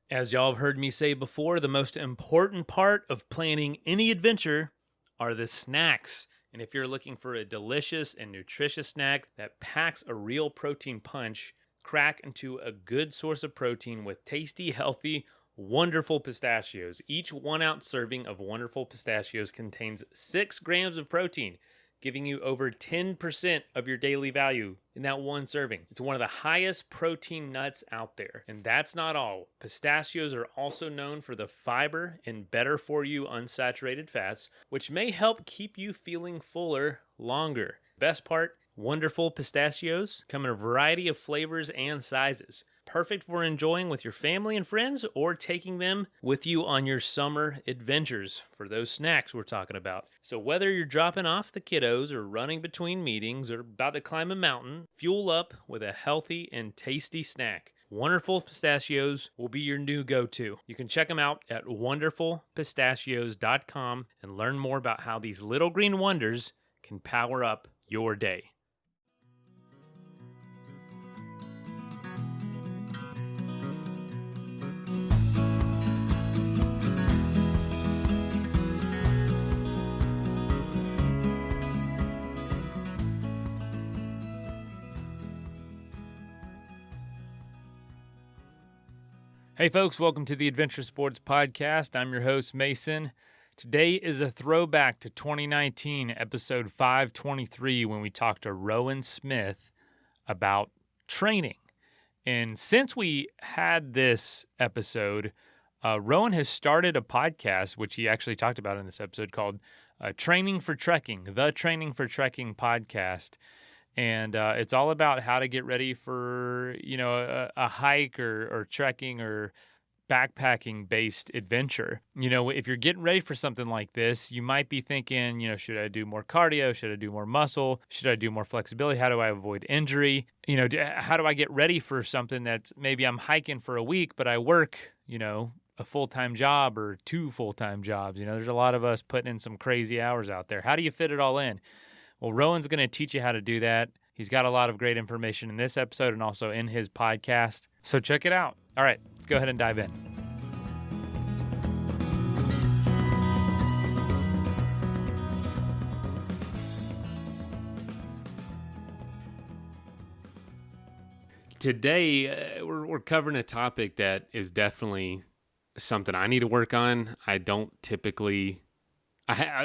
As y'all have heard me say before, the most important part of planning any adventure are the snacks. And if you're looking for a delicious and nutritious snack that packs a real protein punch, crack into a good source of protein with tasty, healthy, wonderful pistachios. Each 1 ounce serving of wonderful pistachios contains 6 grams of protein, giving you over 10% of your daily value in that one serving. It's one of the highest protein nuts out there. And that's not all. Pistachios are also known for the fiber and better for you unsaturated fats, which may help keep you feeling fuller longer. Best part, wonderful pistachios come in a variety of flavors and sizes. Perfect for enjoying with your family and friends or taking them with you on your summer adventures for those snacks we're talking about. So whether you're dropping off the kiddos or running between meetings or about to climb a mountain, fuel up with a healthy and tasty snack. Wonderful Pistachios will be your new go-to. You can check them out at wonderfulpistachios.com and learn more about how these little green wonders can power up your day. Hey folks, welcome to the Adventure Sports Podcast. I'm your host, Mason. Today is a throwback to 2019, episode 523, when we talked to Rowan Smith about training. And since we had this episode, Rowan has started a podcast, which he actually talked about in this episode, called Training for Trekking, the Training for Trekking podcast. And it's all about how to get ready for, a hike or trekking or backpacking based adventure. If you're getting ready for something like this, you might be thinking, should I do more cardio? Should I do more muscle? Should I do more flexibility? How do I avoid injury? How do I get ready for something that maybe I'm hiking for a week, but I work, a full-time job or 2 full-time jobs? There's a lot of us putting in some crazy hours out there. How do you fit it all in? Well, Rowan's going to teach you how to do that. He's got a lot of great information in this episode and also in his podcast. So check it out. All right, let's go ahead and dive in. Today, we're covering a topic that is definitely something I need to work on. I don't typically...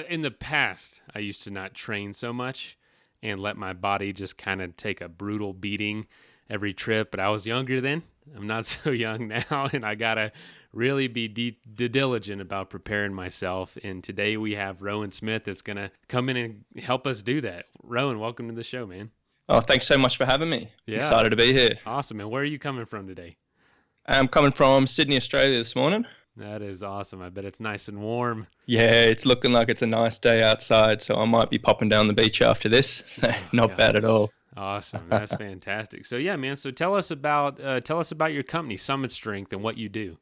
in the past, I used to not train so much and let my body just kind of take a brutal beating every trip. But I was younger then. I'm not so young now, and I got to really be diligent about preparing myself. And today we have Rowan Smith that's going to come in and help us do that. Rowan, welcome to the show, man. Oh, thanks so much for having me. Yeah. Excited to be here. Awesome. And where are you coming from today? I'm coming from Sydney, Australia this morning. That is awesome. I bet it's nice and warm. Yeah, it's looking like it's a nice day outside, so I might be popping down the beach after this. So not bad at all. Awesome. That's fantastic. So yeah, man. So tell us about your company, Summit Strength, and what you do.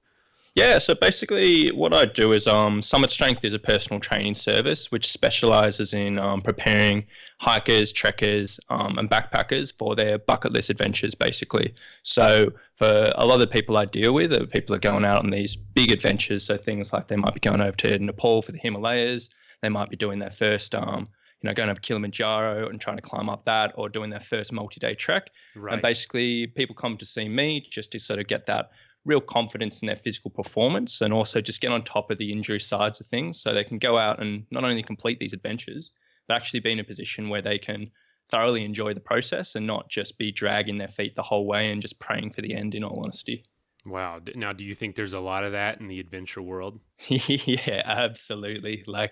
Yeah, so basically what I do is Summit Strength is a personal training service which specializes in preparing hikers, trekkers, and backpackers for their bucket list adventures, basically. So for a lot of the people I deal with, people are going out on these big adventures. So things like they might be going over to Nepal for the Himalayas. They might be doing their first, going over Kilimanjaro and trying to climb up that, or doing their first multi-day trek. Right. And basically people come to see me just to sort of get that real confidence in their physical performance and also just get on top of the injury sides of things so they can go out and not only complete these adventures, but actually be in a position where they can thoroughly enjoy the process and not just be dragging their feet the whole way and just praying for the end, in all honesty. Wow. Now, do you think there's a lot of that in the adventure world? Yeah, absolutely. I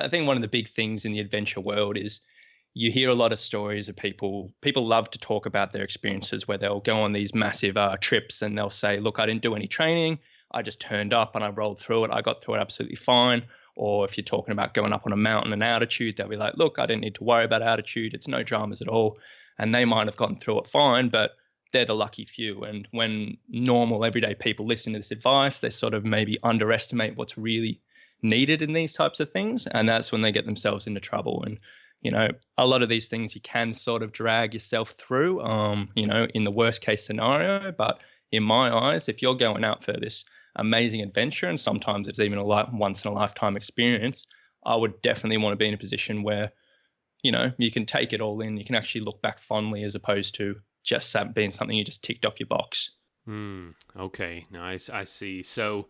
think one of the big things in the adventure world is you hear a lot of stories of people love to talk about their experiences where they'll go on these massive trips and they'll say, look, I didn't do any training. I just turned up and I rolled through it. I got through it absolutely fine. Or if you're talking about going up on a mountain and altitude, they'll be like, look, I didn't need to worry about altitude. It's no dramas at all. And they might have gotten through it fine, but they're the lucky few. And when normal everyday people listen to this advice, they sort of maybe underestimate what's really needed in these types of things. And that's when they get themselves into trouble. And a lot of these things you can sort of drag yourself through, in the worst case scenario, but in my eyes, if you're going out for this amazing adventure, and sometimes it's even a once in a lifetime experience, I would definitely want to be in a position where, you can take it all in. You can actually look back fondly as opposed to just being something you just ticked off your box. Okay. Now I see. So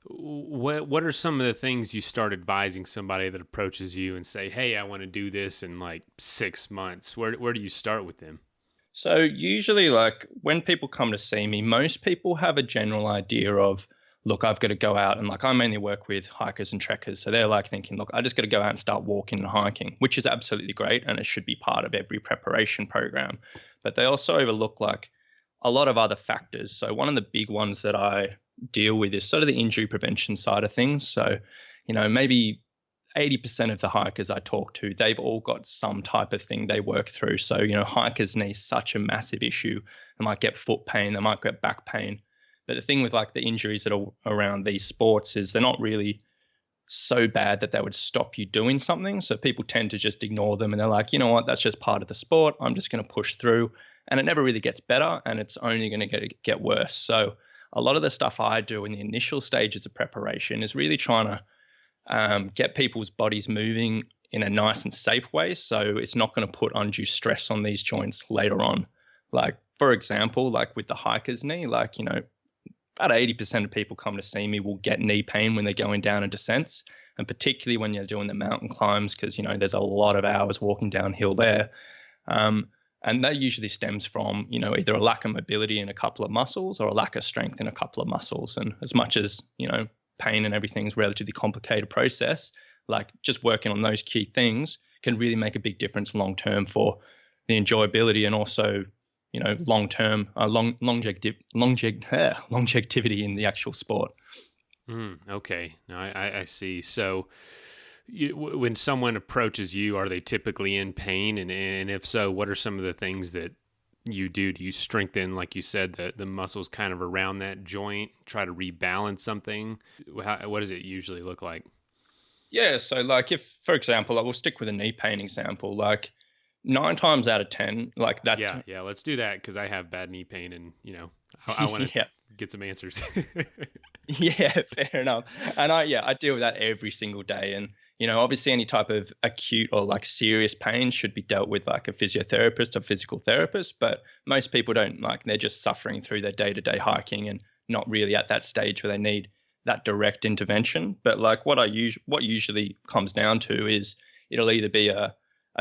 what are some of the things you start advising somebody that approaches you and say, "Hey, I want to do this in like 6 months"? Where do you start with them? So usually, like when people come to see me, most people have a general idea of, look, I've got to go out, and like I mainly work with hikers and trekkers. So they're like thinking, look, I just got to go out and start walking and hiking, which is absolutely great. And it should be part of every preparation program. But they also overlook like a lot of other factors. So one of the big ones that I deal with is sort of the injury prevention side of things. So, maybe 80% of the hikers I talk to, they've all got some type of thing they work through. So, hikers' knee is such a massive issue. They might get foot pain, they might get back pain. But the thing with like the injuries that are around these sports is they're not really so bad that they would stop you doing something. So people tend to just ignore them and they're like, you know what, that's just part of the sport. I'm just going to push through. And it never really gets better and it's only going to get worse. So a lot of the stuff I do in the initial stages of preparation is really trying to get people's bodies moving in a nice and safe way. So it's not going to put undue stress on these joints later on. Like, for example, like with the hiker's knee, like, about 80% of people come to see me will get knee pain when they're going down in descents, and particularly when you're doing the mountain climbs, because, there's a lot of hours walking downhill there. And that usually stems from, either a lack of mobility in a couple of muscles or a lack of strength in a couple of muscles. And as much as, pain and everything is a relatively complicated process, like just working on those key things can really make a big difference long term for the enjoyability and also, long-term longevity in the actual sport. Okay. No, I see. So when someone approaches you, are they typically in pain? And if so, what are some of the things that you do? Do you strengthen, like you said, the muscles kind of around that joint, try to rebalance something? What does it usually look like? Yeah. So like if, for example, I will stick with a knee pain example, like 9 times out of 10, like that. Yeah. Let's do that because I have bad knee pain and, I want to Yeah. get some answers. Yeah, fair enough. And I deal with that every single day. And, obviously any type of acute or like serious pain should be dealt with like a physiotherapist or physical therapist. But most people don't, like they're just suffering through their day-to-day hiking and not really at that stage where they need that direct intervention. But like what usually comes down to is it'll either be a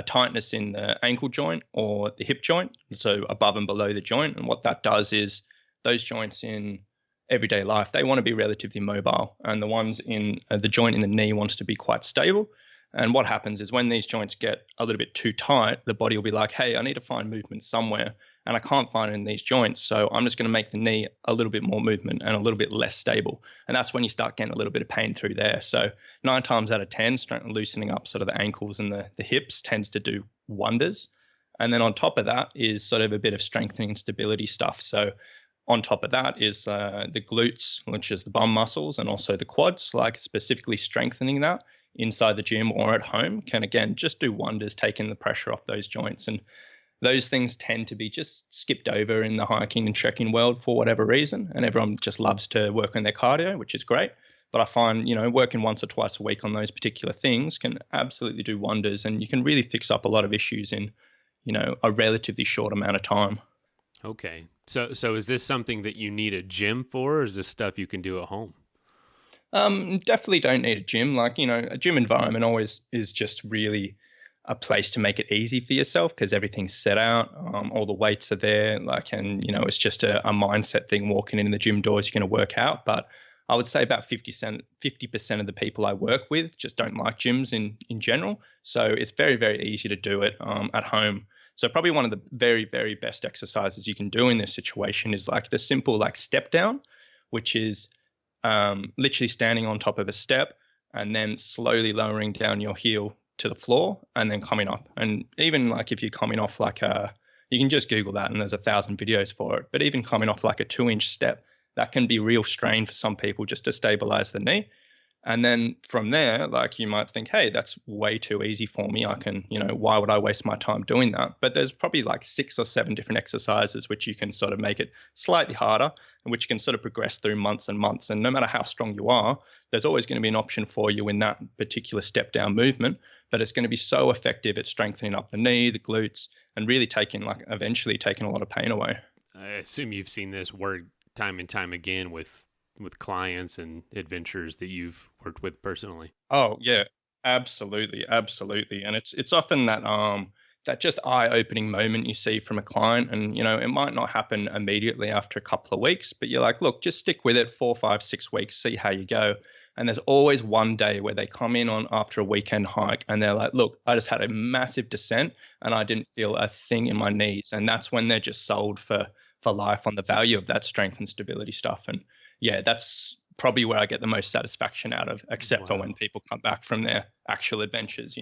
tightness in the ankle joint or the hip joint, so above and below the joint. And what that does is those joints in everyday life, they want to be relatively mobile, and the ones in the joint in the knee wants to be quite stable. And what happens is when these joints get a little bit too tight, the body will be like, hey, I need to find movement somewhere and I can't find it in these joints. So I'm just going to make the knee a little bit more movement and a little bit less stable. And that's when you start getting a little bit of pain through there. So 9 times out of 10, loosening up sort of the ankles and the hips tends to do wonders. And then on top of that is sort of a bit of strengthening and stability stuff. So on top of that is the glutes, which is the bum muscles, and also the quads, like specifically strengthening that inside the gym or at home can, again, just do wonders, taking the pressure off those joints. And those things tend to be just skipped over in the hiking and trekking world for whatever reason. And everyone just loves to work on their cardio, which is great. But I find, working once or twice a week on those particular things can absolutely do wonders. And you can really fix up a lot of issues in, a relatively short amount of time. Okay. So is this something that you need a gym for, or is this stuff you can do at home? Definitely don't need a gym. Like, a gym environment always is just really a place to make it easy for yourself because everything's set out. All the weights are there. Like, and, it's just a mindset thing. Walking in the gym doors, you're going to work out. But I would say about 50% of the people I work with just don't like gyms in general. So it's very, very easy to do it at home. So probably one of the very, very best exercises you can do in this situation is like the simple like step down, which is literally standing on top of a step and then slowly lowering down your heel to the floor and then coming up. And even like if you're coming off like you can just Google that and there's 1,000 videos for it, but even coming off like a 2-inch step, that can be real strain for some people just to stabilize the knee. And then from there, like you might think, hey, that's way too easy for me. I can, why would I waste my time doing that? But there's probably like 6 or 7 different exercises which you can sort of make it slightly harder and which you can sort of progress through months and months. And no matter how strong you are, there's always going to be an option for you in that particular step down movement. But it's going to be so effective at strengthening up the knee, the glutes, and really eventually taking a lot of pain away. I assume you've seen this word time and time again with clients and adventures that you've worked with personally. Oh yeah, absolutely, absolutely. And it's often that just eye-opening moment you see from a client, and it might not happen immediately after a couple of weeks, but you're like, look, just stick with it 4, 5, 6 weeks, see how you go. And there's always one day where they come in on after a weekend hike and they're like, look, I just had a massive descent and I didn't feel a thing in my knees. And that's when they're just sold for life on the value of that strength and stability stuff. And yeah, that's probably where I get the most satisfaction out of, except for when people come back from their actual adventures,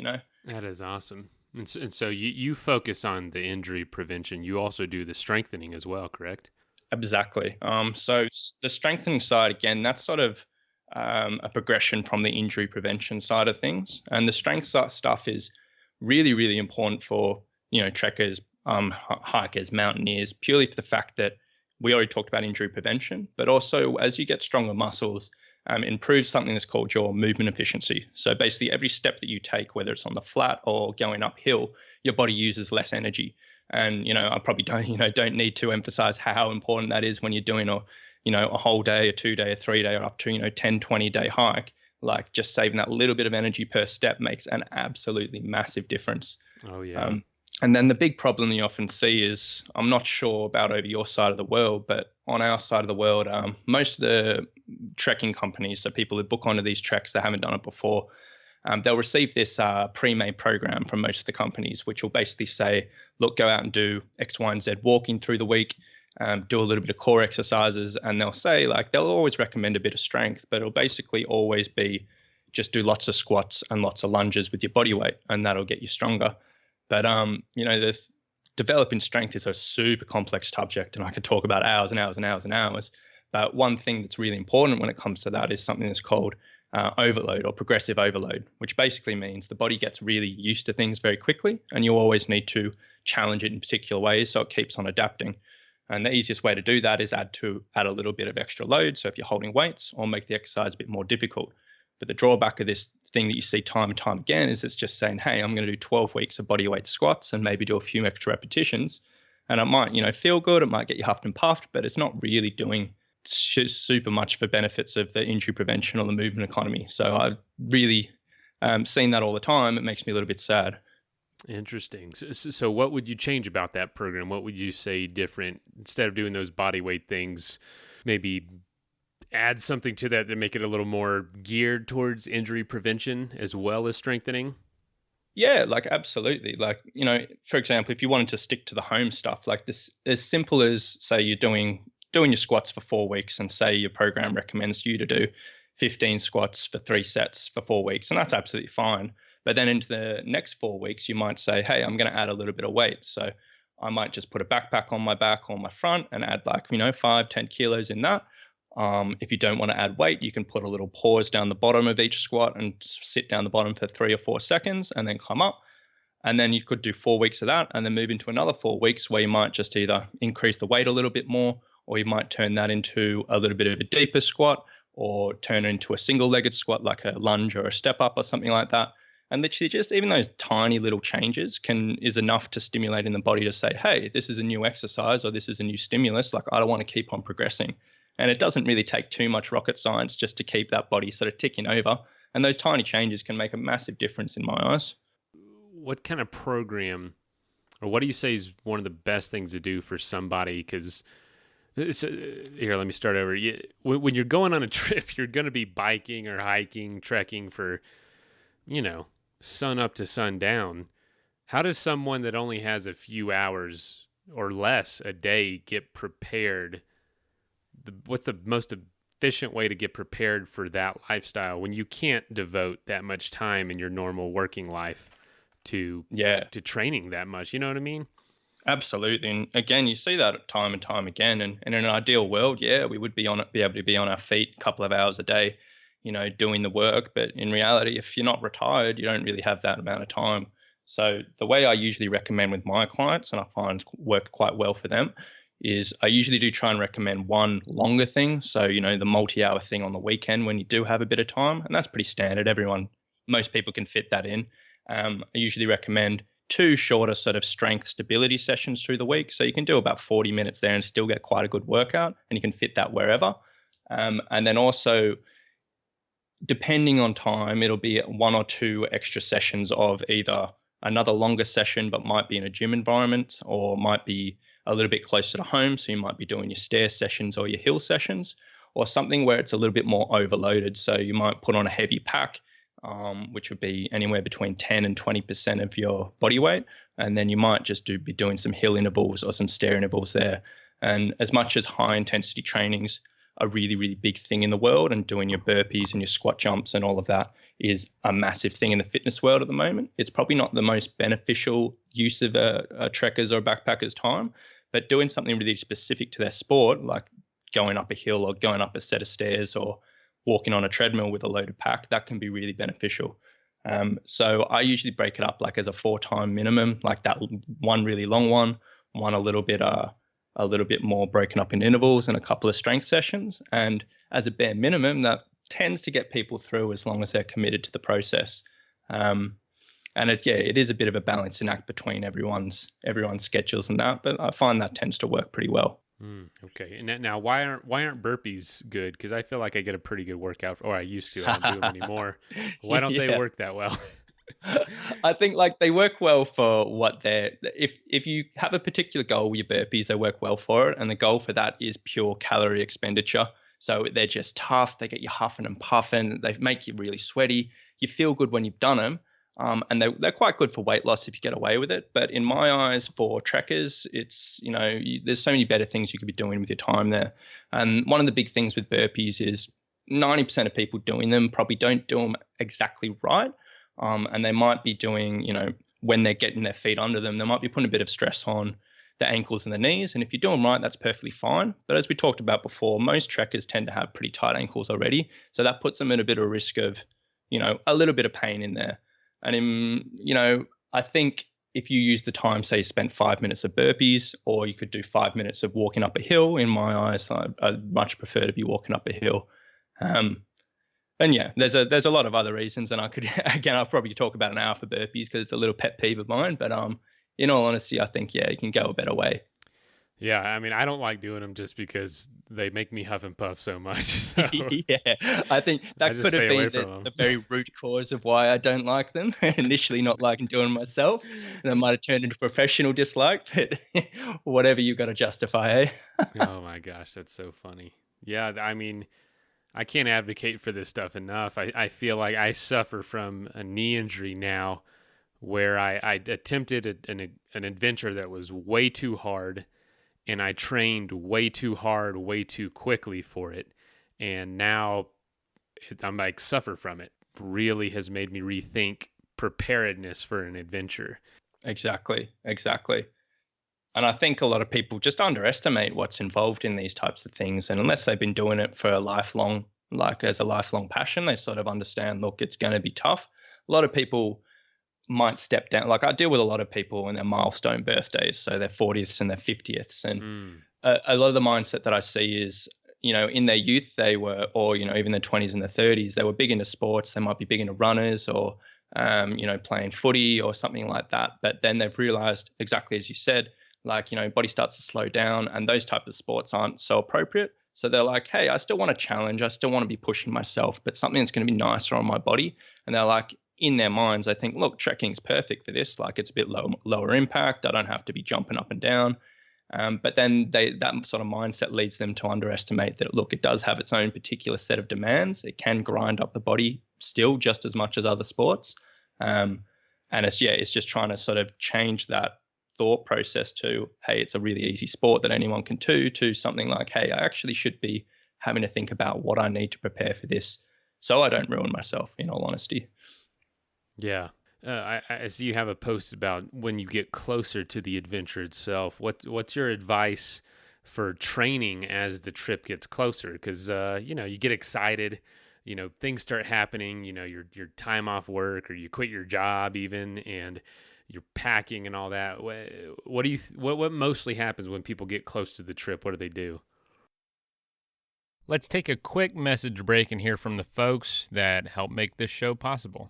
That is awesome. And so you focus on the injury prevention. You also do the strengthening as well, correct? Exactly. So the strengthening side, again, that's sort of a progression from the injury prevention side of things. And the strength stuff is really, really important for, trekkers, hikers, mountaineers, purely for the fact that we already talked about injury prevention, but also as you get stronger muscles, improves something that's called your movement efficiency. So basically every step that you take, whether it's on the flat or going uphill, your body uses less energy. And, I probably don't need to emphasize how important that is when you're doing a whole day, a 2-day, a 3-day, or up to, 10, 20-day hike. Like just saving that little bit of energy per step makes an absolutely massive difference. Oh yeah. And then the big problem you often see is, I'm not sure about over your side of the world, but on our side of the world, most of the trekking companies, so people who book onto these treks that haven't done it before, they'll receive this pre-made program from most of the companies, which will basically say, look, go out and do X, Y, and Z walking through the week, do a little bit of core exercises, and they'll say, they'll always recommend a bit of strength, but it'll basically always be just do lots of squats and lots of lunges with your body weight, and that'll get you stronger. But, the developing strength is a super complex subject, and I could talk about hours and hours and hours and hours. But one thing that's really important when it comes to that is something that's called overload or progressive overload, which basically means the body gets really used to things very quickly, and you always need to challenge it in particular ways so it keeps on adapting. And the easiest way to do that is add a little bit of extra load. So if you're holding weights, or make the exercise a bit more difficult. But the drawback of this thing that you see time and time again is it's just saying, hey, I'm going to do 12 weeks of body weight squats and maybe do a few extra repetitions. And it might, feel good. It might get you huffed and puffed, but it's not really doing super much for benefits of the injury prevention or the movement economy. So I really seen that all the time. It makes me a little bit sad. Interesting. So what would you change about that program? What would you say different? Instead of doing those body weight things, maybe add something to that to make it a little more geared towards injury prevention as well as strengthening? Yeah, absolutely. For example, if you wanted to stick to the home stuff, like this, as simple as say you're doing your squats for 4 weeks, and say your program recommends you to do 15 squats for 3 sets for 4 weeks, and that's absolutely fine. But then into the next 4 weeks, you might say, hey, I'm going to add a little bit of weight. So I might just put a backpack on my back or my front and add 5, 10 kilos in that. If you don't want to add weight, you can put a little pause down the bottom of each squat and sit down the bottom for 3 or 4 seconds and then come up. And then you could do 4 weeks of that and then move into another 4 weeks where you might just either increase the weight a little bit more, or you might turn that into a little bit of a deeper squat, or turn it into a single-legged squat like a lunge or a step up or something like that. And literally just even those tiny little changes is enough to stimulate in the body to say, hey, this is a new exercise or this is a new stimulus. I don't want to keep on progressing. And it doesn't really take too much rocket science just to keep that body sort of ticking over. And those tiny changes can make a massive difference in my eyes. What kind of program, or what do you say is one of the best things to do for somebody? Because here, let me start over. When you're going on a trip, you're going to be biking or hiking, trekking for, sun up to sundown. How does someone that only has a few hours or less a day get prepared? What's the most efficient way to get prepared for that lifestyle when you can't devote that much time in your normal working life to training that much? You know what I mean? Absolutely. And again, you see that time and time again. And in an ideal world, we would be able to be on our feet a couple of hours a day. doing the work. But in reality, if you're not retired, you don't really have that amount of time. So the way I usually recommend with my clients, and I find worked quite well for them, is I usually do try and recommend one longer thing. So, the multi-hour thing on the weekend when you do have a bit of time, and that's pretty standard. Most people can fit that in. I usually recommend two shorter sort of strength stability sessions through the week. So you can do about 40 minutes there and still get quite a good workout, and you can fit that wherever. And then also, depending on time, it'll be one or two extra sessions of either another longer session, but might be in a gym environment, or might be a little bit closer to home. So you might be doing your stair sessions or your hill sessions, or something where it's a little bit more overloaded. So you might put on a heavy pack, which would be anywhere between 10 and 20% of your body weight. And then you might just be doing some hill intervals or some stair intervals there. And as much as high intensity trainings a really, really big thing in the world, and doing your burpees and your squat jumps and all of that is a massive thing in the fitness world at the moment, it's probably not the most beneficial use of a trekker's or a backpacker's time, but doing something really specific to their sport, like going up a hill or going up a set of stairs or walking on a treadmill with a loaded pack, that can be really beneficial. So I usually break it up like as a 4-time minimum, like that one really long one a little bit more broken up in intervals, and a couple of strength sessions. And as a bare minimum, that tends to get people through as long as they're committed to the process. And it is a bit of a balancing act between everyone's schedules and that, but I find that tends to work pretty well. Okay. And now, why aren't burpees good? Because I feel like I get a pretty good workout, or I used to. I don't do them anymore. Why don't they work that well? I think like they work well for what they're. If you have a particular goal with your burpees, they work well for it, and the goal for that is pure calorie expenditure. So they're just tough. They get you huffing and puffing. They make you really sweaty. You feel good when you've done them. And they're quite good for weight loss if you get away with it. But in my eyes, for trekkers, it's, there's so many better things you could be doing with your time there. And one of the big things with burpees is 90% of people doing them probably don't do them exactly right. And they might be doing, when they're getting their feet under them, they might be putting a bit of stress on the ankles and the knees. And if you do them right, that's perfectly fine. But as we talked about before, most trekkers tend to have pretty tight ankles already. So that puts them in a bit of risk of, a little bit of pain in there. And, I think if you use the time, say you spent 5 minutes of burpees, or you could do 5 minutes of walking up a hill, in my eyes, I'd much prefer to be walking up a hill. And yeah, there's a lot of other reasons, and I'll probably talk about an hour for burpees because it's a little pet peeve of mine. But in all honesty, I think, you can go a better way. Yeah, I mean, I don't like doing them just because they make me huff and puff so much. So Yeah, I think that could have been the very root cause of why I don't like them. Initially not liking doing them myself, and it might have turned into professional dislike, but whatever you got to justify, eh? Oh my gosh, that's so funny. Yeah, I mean, I can't advocate for this stuff enough. I feel like I suffer from a knee injury now where I attempted an adventure that was way too hard, and I trained way too hard, way too quickly for it. And now I'm like suffer from it. Really has made me rethink preparedness for an adventure. Exactly. And I think a lot of people just underestimate what's involved in these types of things. And unless they've been doing it for a lifelong, like as a lifelong passion, they sort of understand, look, it's going to be tough. A lot of people might step down. Like I deal with a lot of people in their milestone birthdays, so their 40th and their 50th. And a lot of the mindset that I see is, in their youth, they were, or, even their 20s and their 30s, they were big into sports. They might be big into runners or, playing footy or something like that. But then they've realized, exactly as you said, like, body starts to slow down and those type of sports aren't so appropriate. So they're like, hey, I still want to challenge. I still want to be pushing myself, but something that's going to be nicer on my body. And they're like, in their minds, I think, look, trekking's perfect for this. Like it's a bit lower impact. I don't have to be jumping up and down. But then that sort of mindset leads them to underestimate that, look, it does have its own particular set of demands. It can grind up the body still just as much as other sports. And it's just trying to sort of change that thought process to, hey, it's a really easy sport that anyone can do, to something like, hey, I actually should be having to think about what I need to prepare for this so I don't ruin myself, in all honesty. Yeah. I see you have a post about when you get closer to the adventure itself. What's your advice for training as the trip gets closer? Because, you get excited things start happening, your time off work, or you quit your job even, and you're packing and all that. What do you what mostly happens when people get close to the trip? What do they do? Let's take a quick message break and hear from the folks that help make this show possible.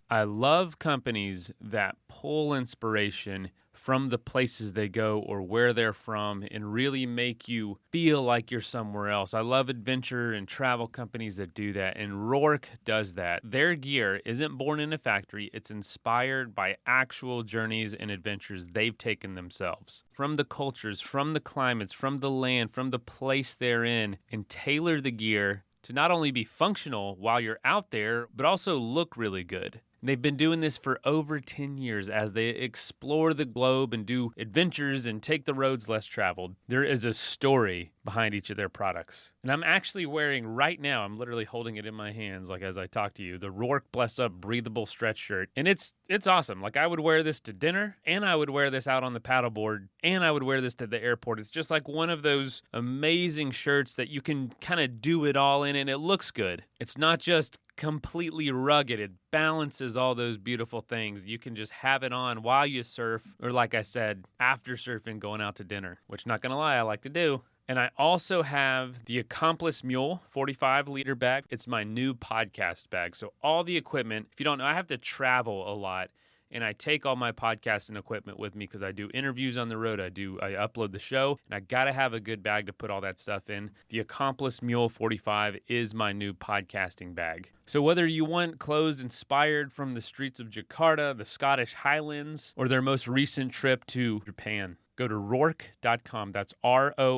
I love companies that pull inspiration from the places they go or where they're from and really make you feel like you're somewhere else. I love adventure and travel companies that do that, and Rourke does that. Their gear isn't born in a factory. It's inspired by actual journeys and adventures they've taken themselves. From the cultures, from the climates, from the land, from the place they're in, and tailor the gear to not only be functional while you're out there, but also look really good. They've been doing this for over 10 years as they explore the globe and do adventures and take the roads less traveled. There is a story behind each of their products. And I'm actually wearing right now, I'm literally holding it in my hands like as I talk to you, the Rourke Bless Up breathable stretch shirt. And it's awesome. Like I would wear this to dinner, and I would wear this out on the paddleboard, and I would wear this to the airport. It's just like one of those amazing shirts that you can kind of do it all in and it looks good. It's not just completely rugged. It balances all those beautiful things. You can just have it on while you surf, or like I said, after surfing, going out to dinner, which not gonna lie, I like to do. And I also have the Accomplice Mule 45-liter bag. It's my new podcast bag. So all the equipment, if you don't know, I have to travel a lot. And I take all my podcasting equipment with me because I do interviews on the road. I upload the show, and I got to have a good bag to put all that stuff in. The Accomplice Mule 45 is my new podcasting bag. So whether you want clothes inspired from the streets of Jakarta, the Scottish Highlands, or their most recent trip to Japan, go to roark.com. That's ROARK.com.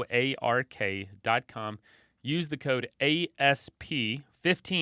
Use the code ASP15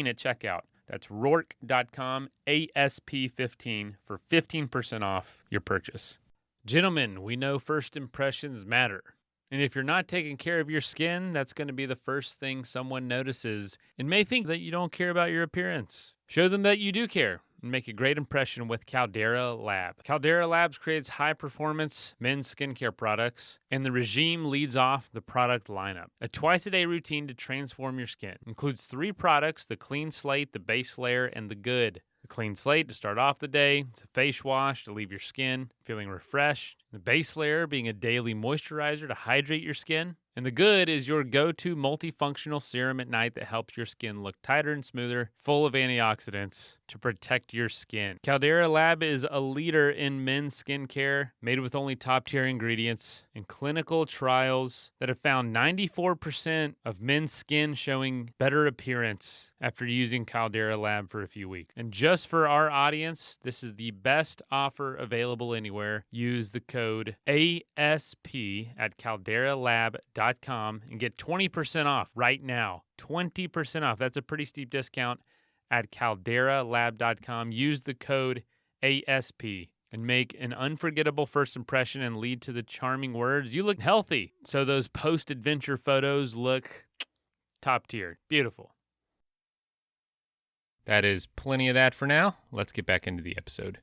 at checkout. That's roark.com, ASP15 for 15% off your purchase. Gentlemen, we know first impressions matter. And if you're not taking care of your skin, that's going to be the first thing someone notices and may think that you don't care about your appearance. Show them that you do care and make a great impression with Caldera Lab. Caldera Labs creates high-performance men's skincare products, and the regime leads off the product lineup. A twice-a-day routine to transform your skin. Includes 3 products: the Clean Slate, the Base Layer, and the Good. The Clean Slate to start off the day. It's a face wash to leave your skin feeling refreshed. The Base Layer being a daily moisturizer to hydrate your skin. And the Good is your go-to multifunctional serum at night that helps your skin look tighter and smoother, full of antioxidants to protect your skin. Caldera Lab is a leader in men's skincare, made with only top-tier ingredients and clinical trials that have found 94% of men's skin showing better appearance after using Caldera Lab for a few weeks. And just for our audience, this is the best offer available anywhere. Use the code ASP at calderalab.com and get 20% off right now. 20% off. That's a pretty steep discount at calderalab.com. Use the code ASP and make an unforgettable first impression and lead to the charming words, "You look healthy." So those post-adventure photos look top tier. Beautiful. That is plenty of that for now. Let's get back into the episode.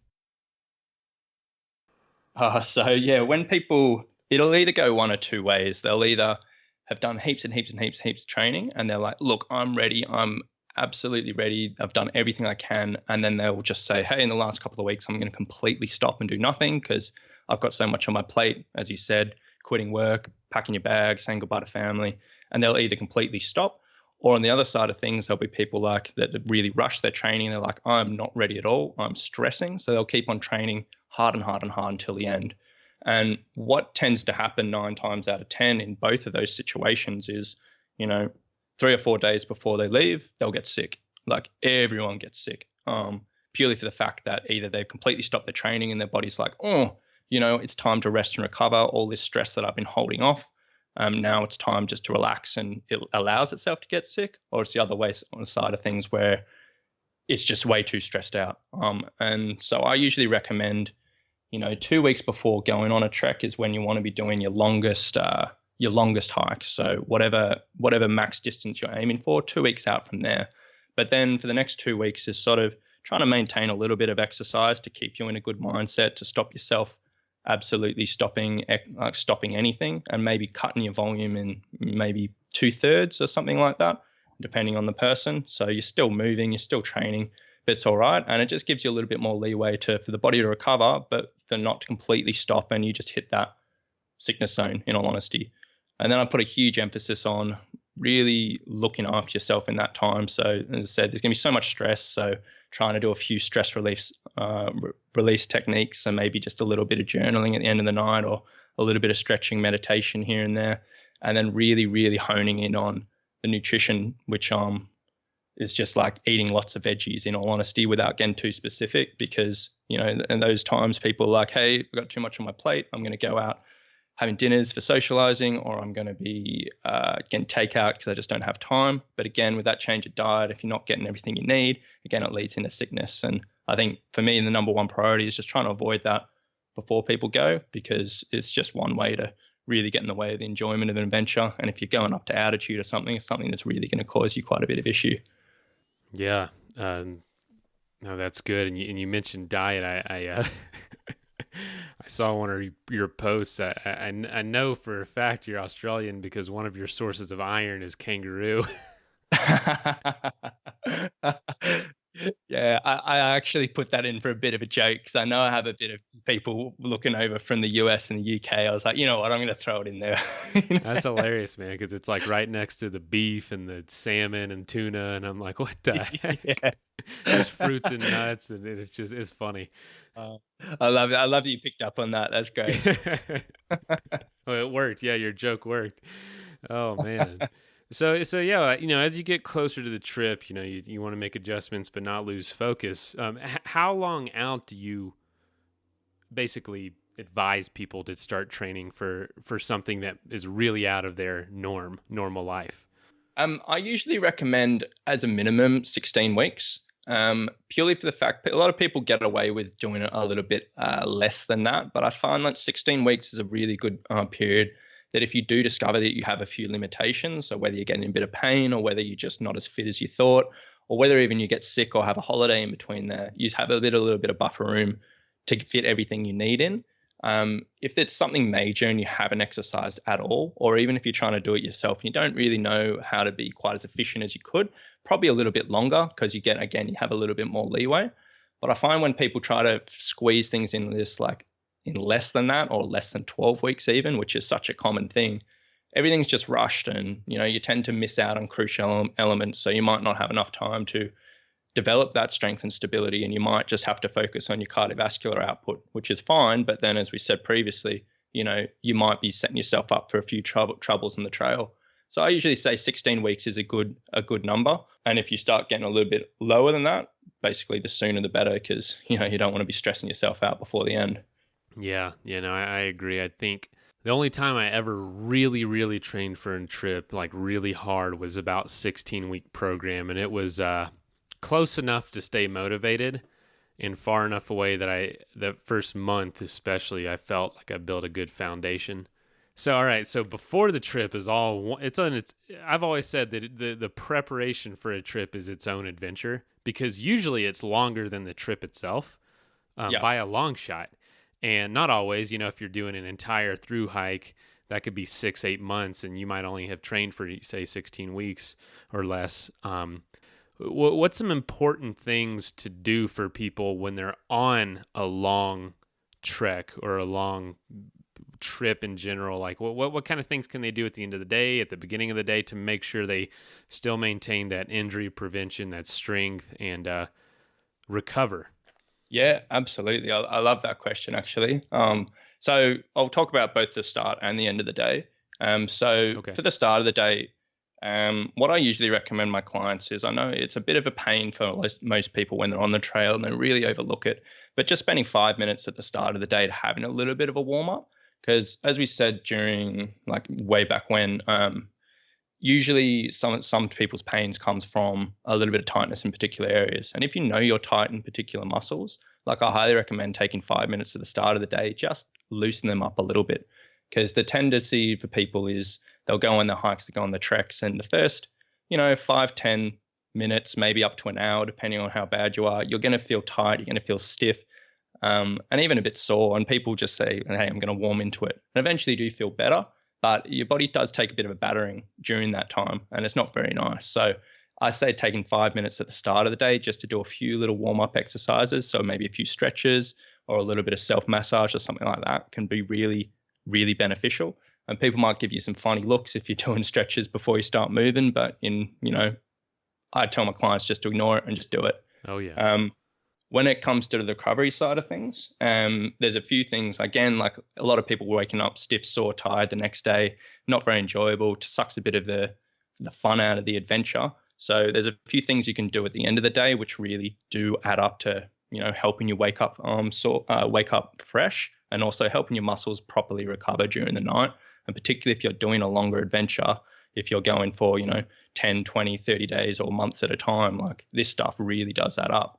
When people, it'll either go one or two ways. They'll either have done heaps and heaps and heaps and heaps of training, and they're like, look, I'm ready. I'm absolutely ready. I've done everything I can. And then they'll just say, hey, in the last couple of weeks, I'm going to completely stop and do nothing because I've got so much on my plate, as you said, quitting work, packing your bag, saying goodbye to family. And they'll either completely stop, or on the other side of things, there'll be people like that really rush their training. They're like, I'm not ready at all. I'm stressing. So they'll keep on training hard and hard and hard until the end. And what tends to happen 9 times out of 10 in both of those situations is, 3 or 4 days before they leave, they'll get sick. Like everyone gets sick, purely for the fact that either they've completely stopped their training and their body's like, it's time to rest and recover all this stress that I've been holding off. Now it's time just to relax, and it allows itself to get sick, or it's the other way on the side of things where it's just way too stressed out. And so I usually recommend, 2 weeks before going on a trek is when you want to be doing your longest hike. So whatever max distance you're aiming for, 2 weeks out from there. But then for the next 2 weeks is sort of trying to maintain a little bit of exercise to keep you in a good mindset, to stop yourself absolutely stopping anything, and maybe cutting your volume in maybe 2/3 or something like that. depending on the person. So you're still moving, you're still training, but it's all right. And it just gives you a little bit more leeway for the body to recover, but for not to completely stop and you just hit that sickness zone, in all honesty. And then I put a huge emphasis on really looking after yourself in that time. So as I said, there's going to be so much stress. So trying to do a few stress release techniques, and maybe just a little bit of journaling at the end of the night, or a little bit of stretching, meditation here and there. And then really, really honing in on the nutrition, which is just like eating lots of veggies, in all honesty, without getting too specific, because, you know, in those times people are like, hey, I've got too much on my plate, I'm going to go out having dinners for socializing, or I'm going to be getting takeout because I just don't have time. But again, with that change of diet, if you're not getting everything you need, again, it leads into sickness. And I think for me, the number one priority is just trying to avoid that before people go, because it's just one way to really get in the way of the enjoyment of an adventure. And if you're going up to altitude or something, it's something that's really going to cause you quite a bit of issue. Yeah. No, that's good. And you mentioned diet. I I saw one of your posts. I know for a fact you're Australian because one of your sources of iron is kangaroo. Yeah, I actually put that in for a bit of a joke, because I know I have a bit of people looking over from the US and the UK. I was like, you know what, I'm going to throw it in there. That's hilarious, man, because it's like right next to the beef and the salmon and tuna, and I'm like, what the heck? Yeah. There's fruits and nuts, and it's funny. I love it. I love that you picked up on that. That's great. Well, it worked. Yeah, your joke worked. Oh man. So yeah, you know, as you get closer to the trip, you know, you want to make adjustments but not lose focus. How long out do you basically advise people to start training for something that is really out of their normal life? I usually recommend, as a minimum, 16 weeks. Purely for the fact that a lot of people get away with doing it a little bit less than that, but I find that 16 weeks is a really good period, that if you do discover that you have a few limitations, so whether you're getting a bit of pain, or whether you're just not as fit as you thought, or whether even you get sick or have a holiday in between there, you have a little bit of buffer room to fit everything you need in. If it's something major and you haven't exercised at all, or even if you're trying to do it yourself and you don't really know how to be quite as efficient as you could, probably a little bit longer, because you have a little bit more leeway. But I find when people try to squeeze things in this, like in less than that, or less than 12 weeks even, which is such a common thing, everything's just rushed, and, you know, you tend to miss out on crucial elements. So you might not have enough time to develop that strength and stability, and you might just have to focus on your cardiovascular output, which is fine. But then, as we said previously, you know, you might be setting yourself up for a few troubles on the trail. So I usually say 16 weeks is a good number. And if you start getting a little bit lower than that, basically the sooner the better, because, you know, you don't want to be stressing yourself out before the end. Yeah, no, I agree. I think the only time I ever really, really trained for a trip, like really hard, was about 16-week program, and it was close enough to stay motivated, and far enough away that the first month especially, I felt like I built a good foundation. So, all right. So before the trip is I've always said that the preparation for a trip is its own adventure, because usually it's longer than the trip itself, by a long shot. And not always, you know, if you're doing an entire through hike, that could be 6-8 months, and you might only have trained for, say, 16 weeks or less. What's some important things to do for people when they're on a long trek or a long trip in general? Like what kind of things can they do at the end of the day, at the beginning of the day, to make sure they still maintain that injury prevention, that strength, and recover? Yeah, absolutely. I love that question, actually. So I'll talk about both the start and the end of the day. For the start of the day, what I usually recommend my clients is, I know it's a bit of a pain for most people when they're on the trail and they really overlook it, but just spending 5 minutes at the start of the day to having a little bit of a warm up. Because as we said during, like, way back when, usually some people's pains comes from a little bit of tightness in particular areas. And if you know you're tight in particular muscles, like, I highly recommend taking 5 minutes at the start of the day, just loosen them up a little bit. Because the tendency for people is they'll go on the hikes, they go on the treks, and the first, 5-10 minutes, maybe up to an hour, depending on how bad you are, you're going to feel tight, you're going to feel stiff, and even a bit sore. And people just say, hey, I'm going to warm into it. And eventually do feel better. but your body does take a bit of a battering during that time, and it's not very nice. So I say taking 5 minutes at the start of the day just to do a few little warm-up exercises, so maybe a few stretches or a little bit of self-massage or something like that can be really, really beneficial. And people might give you some funny looks if you're doing stretches before you start moving, but I tell my clients just to ignore it and just do it. Oh yeah. When it comes to the recovery side of things, there's a few things. Again, like a lot of people waking up stiff, sore, tired the next day, not very enjoyable, sucks a bit of the fun out of the adventure. So there's a few things you can do at the end of the day, which really do add up to, helping you wake up fresh, and also helping your muscles properly recover during the night. And particularly if you're doing a longer adventure, if you're going for, 10, 20, 30 days or months at a time, like this stuff really does add up.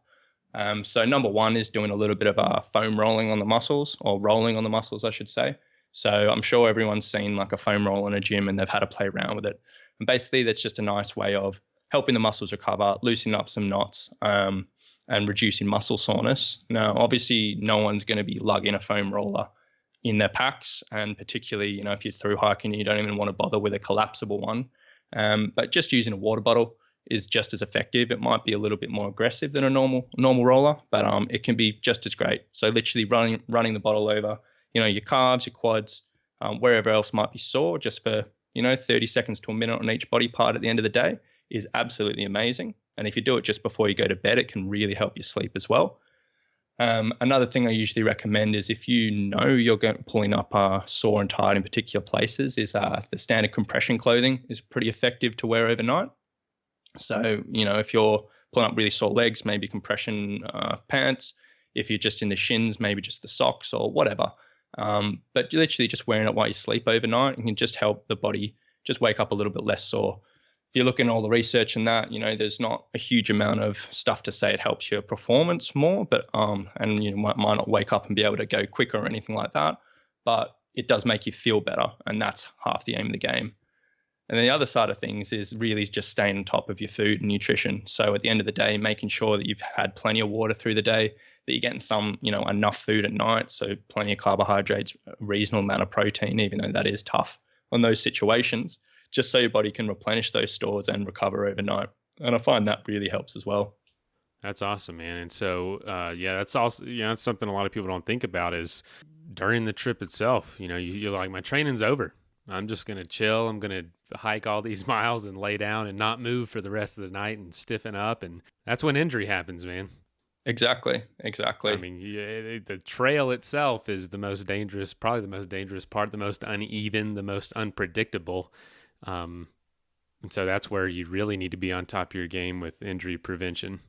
So number one is doing a little bit of foam rolling on the muscles, or rolling on the muscles, I should say. So I'm sure everyone's seen like a foam roll in a gym and they've had to play around with it. And basically that's just a nice way of helping the muscles recover, loosening up some knots, and reducing muscle soreness. Now, obviously no one's going to be lugging a foam roller in their packs, and particularly, if you're through hiking, you don't even want to bother with a collapsible one. But just using a water bottle is just as effective. It might be a little bit more aggressive than a normal roller, but it can be just as great. So literally running the bottle over, your calves, your quads, wherever else might be sore, just for 30 seconds to a minute on each body part at the end of the day is absolutely amazing. And if you do it just before you go to bed, it can really help you sleep as well. Another thing I usually recommend is if you're pulling up sore and tired in particular places, is the standard compression clothing is pretty effective to wear overnight. So, if you're pulling up really sore legs, maybe compression pants. If you're just in the shins, maybe just the socks or whatever. But literally just wearing it while you sleep overnight can just help the body just wake up a little bit less sore. If you look at all the research and that, there's not a huge amount of stuff to say it helps your performance more, but and you might not wake up and be able to go quicker or anything like that, but it does make you feel better, and that's half the aim of the game. And then the other side of things is really just staying on top of your food and nutrition. So at the end of the day, making sure that you've had plenty of water through the day, that you're getting some, enough food at night. So plenty of carbohydrates, a reasonable amount of protein, even though that is tough on those situations, just so your body can replenish those stores and recover overnight. And I find that really helps as well. That's awesome, man. And so, that's also, that's something a lot of people don't think about is during the trip itself, you're like, my training's over. I'm just going to chill. I'm going to hike all these miles and lay down and not move for the rest of the night and stiffen up. And that's when injury happens, man. Exactly. I mean, the trail itself is the most dangerous, probably the most dangerous part, the most uneven, the most unpredictable. And so that's where you really need to be on top of your game with injury prevention.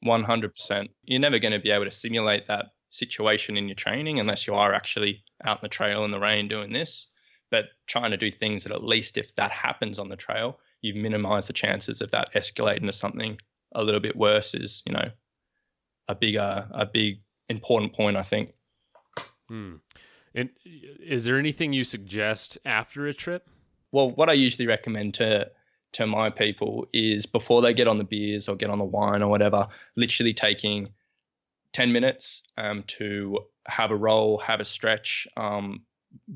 100%. You're never going to be able to simulate that situation in your training unless you are actually out in the trail in the rain doing this. But trying to do things that at least if that happens on the trail, you minimize the chances of that escalating to something a little bit worse is, a big important point, I think. And is there anything you suggest after a trip? Well, what I usually recommend to my people is before they get on the beers or get on the wine or whatever, literally taking 10 minutes to have a roll, have a stretch,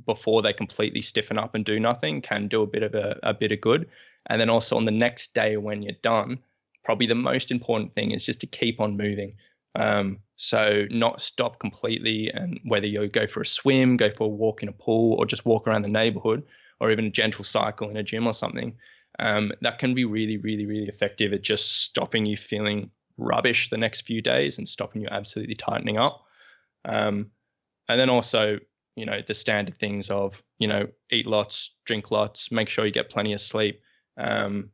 before they completely stiffen up and do nothing can do a bit of good. And then also on the next day when you're done, probably the most important thing is just to keep on moving. So not stop completely, and whether you go for a swim, go for a walk in a pool, or just walk around the neighborhood, or even a gentle cycle in a gym or something, that can be really, really, really effective at just stopping you feeling rubbish the next few days and stopping you absolutely tightening up. And then also, the standard things of, eat lots, drink lots, make sure you get plenty of sleep, go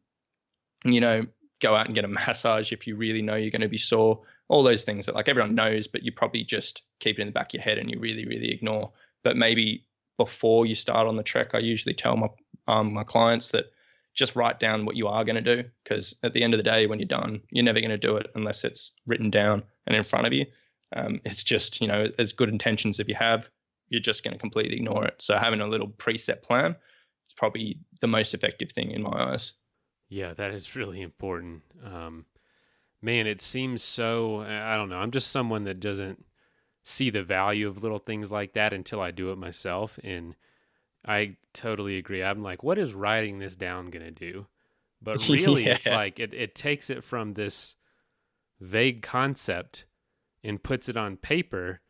out and get a massage if you really know you're going to be sore, all those things that like everyone knows, but you probably just keep it in the back of your head and you really, really ignore. But maybe before you start on the trek, I usually tell my clients that just write down what you are going to do, because at the end of the day, when you're done, you're never going to do it unless it's written down and in front of you. It's just, as good intentions as you have, you're just going to completely ignore it. So having a little preset plan is probably the most effective thing in my eyes. Yeah, that is really important. Man, it seems so, I don't know. I'm just someone that doesn't see the value of little things like that until I do it myself. And I totally agree. I'm like, what is writing this down gonna do? But really, it's Yeah. like it takes it from this vague concept and puts it on paper.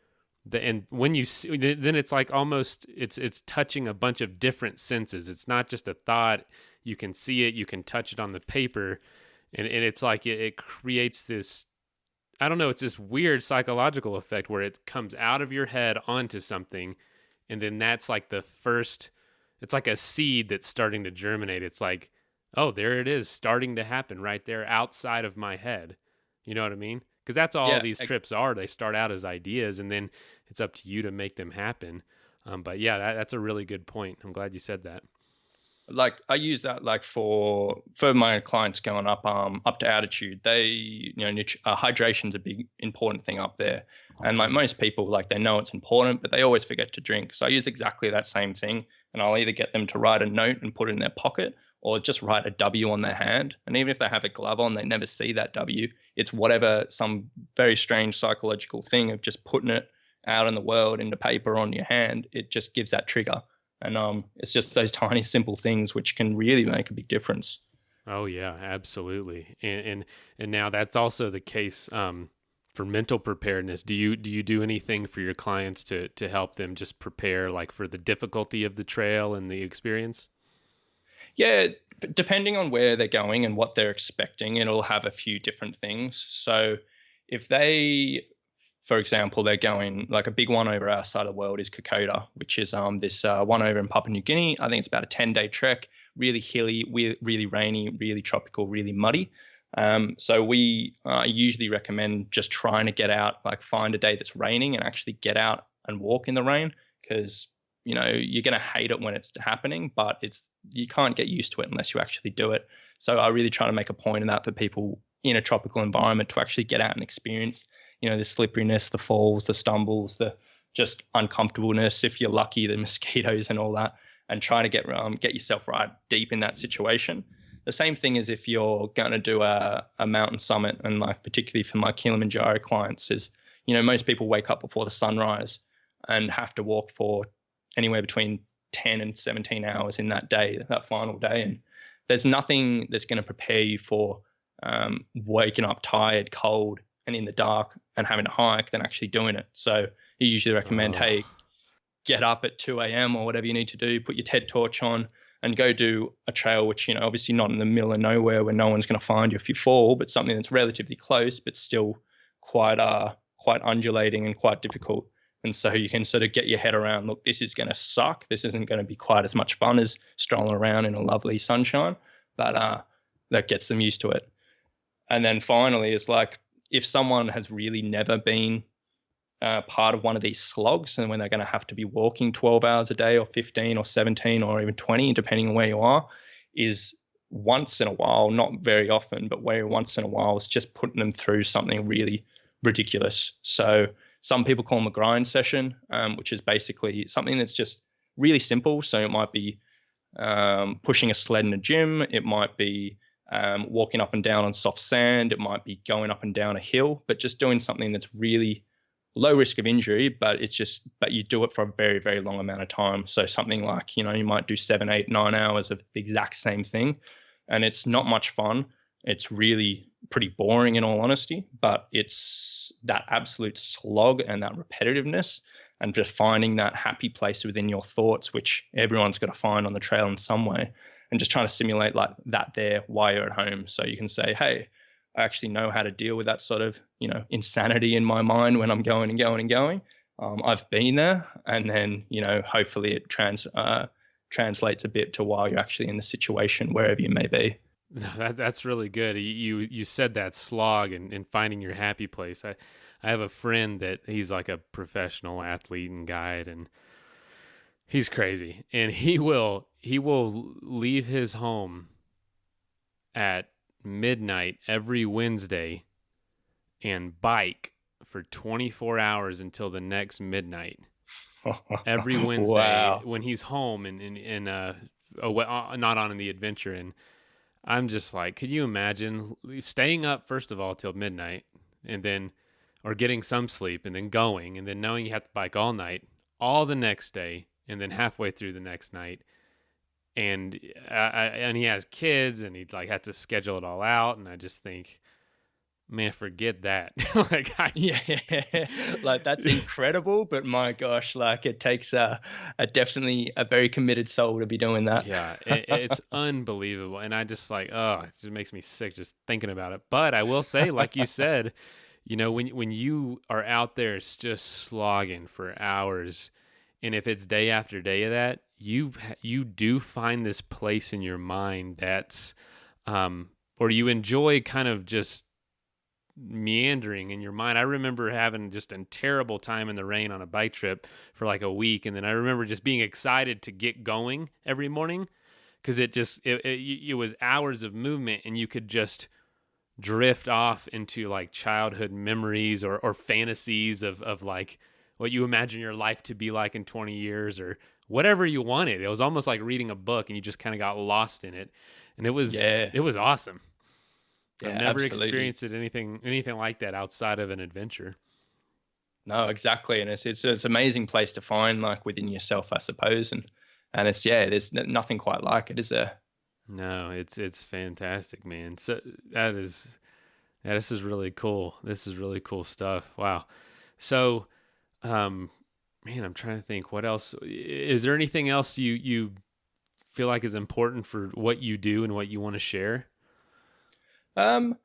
And when you see, then it's like almost it's touching a bunch of different senses. It's not just a thought. You can see it, you can touch it on the paper, and it's like it creates this. I don't know. It's this weird psychological effect where it comes out of your head onto something, and then that's like the first. It's like a seed that's starting to germinate. It's like, oh, there it is, starting to happen right there outside of my head. You know what I mean? Because that's all Yeah, these trips are. They start out as ideas, and then it's up to you to make them happen. But yeah, that's a really good point. I'm glad you said that. like I use that like for my clients going up to altitude. They hydration's a big important thing up there, and like most people, like they know it's important, but they always forget to drink. So I use exactly that same thing, and I'll either get them to write a note and put it in their pocket, or just write a W on their hand. And even if they have a glove on, they never see that W. It's whatever, some very strange psychological thing of just putting it out in the world into paper on your hand. It just gives that trigger. And it's just those tiny, simple things which can really make a big difference. Oh yeah, absolutely. And now that's also the case for mental preparedness. Do you do anything for your clients to help them just prepare, like for the difficulty of the trail and the experience? Yeah, depending on where they're going and what they're expecting, it'll have a few different things. So if they, for example, they're going, like a big one over our side of the world is Kokoda, which is this one over in Papua New Guinea. I think it's about a 10-day trek, really hilly, really rainy, really tropical, really muddy. So we usually recommend just trying to get out, like find a day that's raining and actually get out and walk in the rain, because you're going to hate it when it's happening, but you can't get used to it unless you actually do it. So I really try to make a point of that for people in a tropical environment to actually get out and experience, the slipperiness, the falls, the stumbles, the just uncomfortableness, if you're lucky, the mosquitoes and all that, and try to get yourself right deep in that situation. The same thing as if you're going to do a mountain summit, and like particularly for my Kilimanjaro clients is, most people wake up before the sunrise and have to walk for anywhere between 10 and 17 hours in that day, that final day. And there's nothing that's going to prepare you for waking up tired, cold, and in the dark and having to hike than actually doing it. So you usually recommend, hey, get up at 2 a.m. or whatever you need to do, put your TED torch on and go do a trail, which, obviously not in the middle of nowhere where no one's going to find you if you fall, but something that's relatively close, but still quite undulating and quite difficult. And so you can sort of get your head around, look, this is going to suck. This isn't going to be quite as much fun as strolling around in a lovely sunshine, but that gets them used to it. And then finally is like, if someone has really never been part of one of these slogs, and when they're going to have to be walking 12 hours a day or 15 or 17 or even 20, depending on where you are, is once in a while, not very often, but where once in a while is just putting them through something really ridiculous. So some people call them a grind session, which is basically something that's just really simple. So it might be pushing a sled in a gym. It might be walking up and down on soft sand. It might be going up and down a hill, but just doing something that's really low risk of injury, but you do it for a very, very long amount of time. So something like, you might do 7, 8, 9 hours of the exact same thing, and it's not much fun. It's really pretty boring in all honesty, but it's that absolute slog and that repetitiveness and just finding that happy place within your thoughts, which everyone's got to find on the trail in some way, and just trying to simulate like that there while you're at home. So you can say, hey, I actually know how to deal with that sort of, insanity in my mind when I'm going and going and going. I've been there, and then, hopefully it translates a bit to while you're actually in the situation, wherever you may be. That's really good. You said that slog and finding your happy place. I have a friend that he's like a professional athlete and guide, and he's crazy. And he will leave his home at midnight every Wednesday and bike for 24 hours until the next midnight. Every Wednesday Wow. when he's home and not on the adventure. And I'm just like, could you imagine staying up first of all till midnight, and then, or getting some sleep and then going, and then knowing you have to bike all night, all the next day, and then halfway through the next night. And and he has kids, and he'd like have to schedule it all out. And I just think, man, forget that. Like Yeah, like that's incredible, but my gosh, like it takes a definitely a very committed soul to be doing that. yeah, it's unbelievable. And I just like, oh, it just makes me sick just thinking about it. But I will say, like you said, when you are out there, it's just slogging for hours, and if it's day after day of that, you do find this place in your mind that's, or you enjoy kind of just meandering in your mind. I remember having just a terrible time in the rain on a bike trip for like a week, and then I remember just being excited to get going every morning because it was hours of movement, and you could just drift off into like childhood memories or fantasies of like what you imagine your life to be like in 20 years or whatever you wanted. It was almost like reading a book, and you just kind of got lost in it, and Yeah, it was awesome. yeah, I've never absolutely. experienced anything like that outside of an adventure. No, exactly, and it's an amazing place to find like within yourself, I suppose, and it's yeah, there's nothing quite like it, is there? No, it's fantastic, man. So this is really cool. This is really cool stuff. Wow. So, man, I'm trying to think what else. Is there anything else you feel like is important for what you do and what you want to share? Um,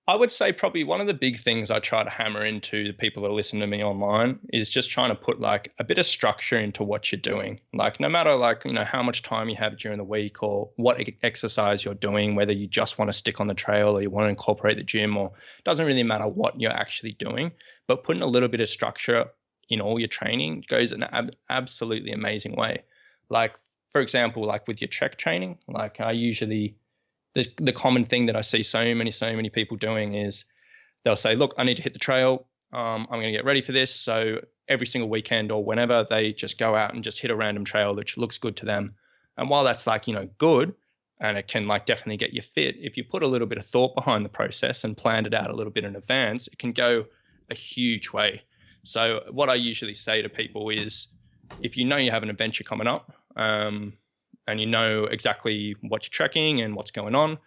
I would say probably one of the big things I try to hammer into the people that listen to me online is just trying to put like a bit of structure into what you're doing. Like no matter like, how much time you have during the week or what exercise you're doing, whether you just want to stick on the trail or you want to incorporate the gym, or it doesn't really matter what you're actually doing, but putting a little bit of structure in all your training goes an absolutely amazing way. Like, for example, like with your trek training, like I usually the common thing that I see so many people doing is they'll say, look, I need to hit the trail. I'm going to get ready for this. So every single weekend or whenever they just go out and just hit a random trail that looks good to them. And while that's like, good and it can like definitely get you fit, if you put a little bit of thought behind the process and planned it out a little bit in advance, it can go a huge way. So what I usually say to people is if you know you have an adventure coming up, and you know exactly what you're trekking and what's going on,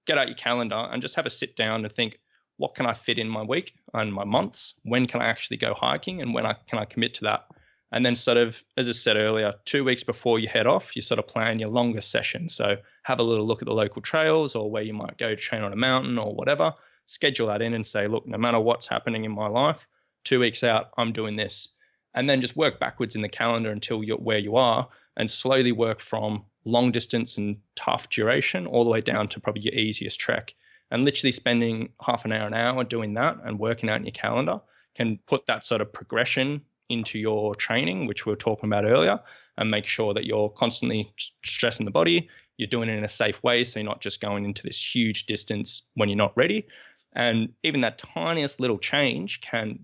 get out your calendar and just have a sit down and think, what can I fit in my week and my months? When can I actually go hiking, and can I commit to that? And then sort of, as I said earlier, 2 weeks before you head off, you sort of plan your longest session. So have a little look at the local trails or where you might go train on a mountain or whatever, schedule that in and say, look, no matter what's happening in my life, 2 weeks out, I'm doing this. And then just work backwards in the calendar until you're where you are, and slowly work from long distance and tough duration all the way down to probably your easiest trek. And literally spending half an hour doing that and working out in your calendar can put that sort of progression into your training, which we were talking about earlier, and make sure that you're constantly stressing the body. You're doing it in a safe way, so you're not just going into this huge distance when you're not ready. And even that tiniest little change can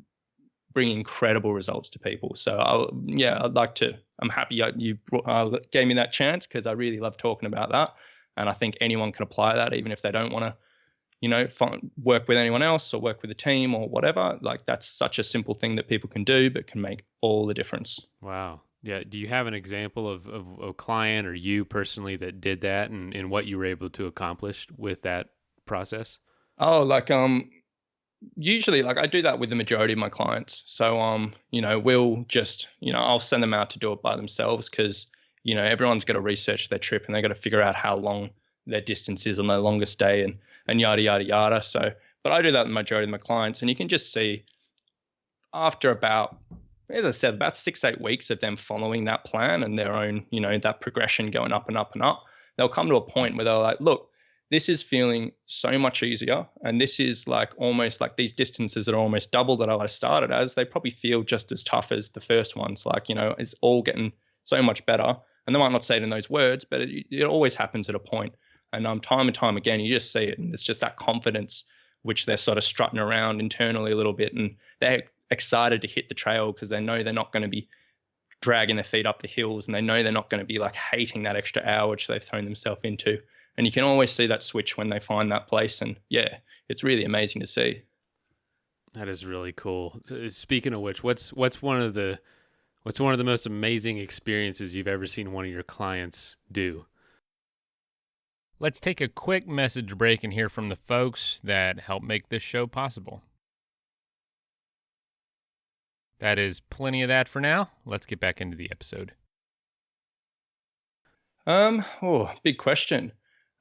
bring incredible results to people. So I'm happy you gave me that chance, because I really love talking about that. And I think anyone can apply that, even if they don't want to, work with anyone else or work with a team or whatever. Like that's such a simple thing that people can do, but can make all the difference. Wow. Yeah. Do you have an example of a client or you personally that did that and what you were able to accomplish with that process? Oh, like, usually like I do that with the majority of my clients. So we'll just, I'll send them out to do it by themselves, because everyone's got to research their trip and they got to figure out how long their distance is on their longest day and yada yada yada. So but I do that with the majority of my clients, and you can just see after about, as I said, about 6-8 weeks of them following that plan and their own, that progression going up and up and up, they'll come to a point where they're like, look, this is feeling so much easier. And this is like almost like these distances that are almost double that I started as, they probably feel just as tough as the first ones. Like, it's all getting so much better. And they might not say it in those words, but it always happens at a point. And time and time again, you just see it. And it's just that confidence, which they're sort of strutting around internally a little bit. And they're excited to hit the trail because they know they're not going to be dragging their feet up the hills. And they know they're not going to be like hating that extra hour which they've thrown themselves into. And you can always see that switch when they find that place. And yeah, it's really amazing to see. That is really cool. Speaking of which, what's one of the What's one of the most amazing experiences you've ever seen one of your clients do? Let's take a quick message break and hear from the folks that help make this show possible. That is plenty of that for now. Let's get back into the episode. Big question.